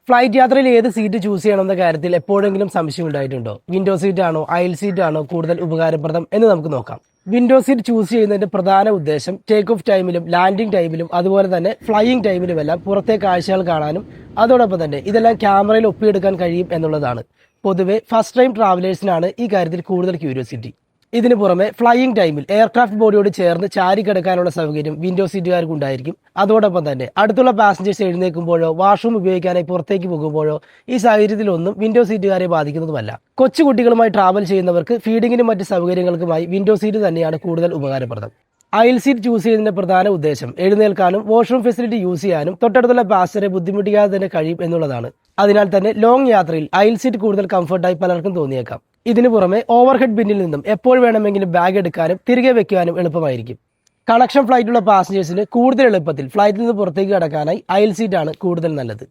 Flight യാത്രയിൽ ഏത് seat choose ചെയ്യണമെന്ന കാര്യത്തിൽ എപ്പോഴെങ്കിലും സംശയം ഉണ്ടായിട്ടുണ്ടോ? വിൻഡോ സീറ്റ് ആണോ അയൽ സീറ്റ് ആണോ കൂടുതൽ ഉപകാരപ്രദം എന്ന് നമുക്ക് നോക്കാം. വിൻഡോ സീറ്റ് ചൂസ് ചെയ്യുന്നതിന്റെ പ്രധാന ഉദ്ദേശം ടേക്ക് ഓഫ് ടൈമിലും ലാൻഡിംഗ് ടൈമിലും അതുപോലെ തന്നെ ഫ്ലൈയിങ് ടൈമിലുമെല്ലാം പുറത്തെ കാഴ്ചകൾ കാണാനും അതോടൊപ്പം തന്നെ ഇതെല്ലാം ക്യാമറയിൽ ഒപ്പിയെടുക്കാൻ കഴിയും എന്നുള്ളതാണ്. പൊതുവെ ഫസ്റ്റ് ടൈം ട്രാവലേഴ്സിനാണ് ഈ കാര്യത്തിൽ കൂടുതൽ ക്യൂരിയോസിറ്റി. ഇതിനു പുറമെ ഫ്ലൈയിങ് ടൈമിൽ എയർക്രാഫ്റ്റ് ബോഡിയോട് ചേർന്ന് ചാരി കിടക്കാനുള്ള സൗകര്യം വിൻഡോ സീറ്റുകാർക്ക് ഉണ്ടായിരിക്കും. അതോടൊപ്പം തന്നെ അടുത്തുള്ള പാസഞ്ചേഴ്സ് എഴുന്നേൽക്കുമ്പോഴോ വാഷ്റൂം ഉപയോഗിക്കാനായി പുറത്തേക്ക് പോകുമ്പോഴോ ഈ സാഹചര്യത്തിലൊന്നും വിൻഡോ സീറ്റുകാരെ ബാധിക്കുന്നതുമല്ല. കൊച്ചുകുട്ടികളുമായി ട്രാവൽ ചെയ്യുന്നവർക്ക് ഫീഡിങ്ങിനും മറ്റ് സൗകര്യങ്ങൾക്കുമായി വിൻഡോ സീറ്റ് തന്നെയാണ് കൂടുതൽ ഉപകാരപ്രദം. അയൽ സീറ്റ് ചൂസ് ചെയ്യുന്നതിന്റെ പ്രധാന ഉദ്ദേശം എഴുന്നേൽക്കാനും വാഷ്റൂം ഫെസിലിറ്റി യൂസ് ചെയ്യാനും തൊട്ടടുത്തുള്ള പാസഞ്ചറെ ബുദ്ധിമുട്ടിക്കാതെ തന്നെ കഴിയും എന്നുള്ളതാണ്. അതിനാൽ തന്നെ ലോങ് യാത്രയിൽ അയൽ സീറ്റ് കൂടുതൽ കംഫർട്ടായി പലർക്കും തോന്നിയേക്കാം. ഇതിനു പുറമെ ഓവർഹെഡ് ബിന്നിൽ നിന്നും എപ്പോൾ വേണമെങ്കിലും ബാഗ് എടുക്കാനും തിരികെ വെക്കാനും എളുപ്പമായിരിക്കും. കണക്ഷൻ ഫ്ലൈറ്റുള്ള പാസഞ്ചേഴ്സിന് കൂടുതൽ എളുപ്പത്തിൽ ഫ്ലൈറ്റിൽ നിന്ന് പുറത്തേക്ക് കടക്കാനായി അയൽ സീറ്റാണ് കൂടുതൽ നല്ലത്.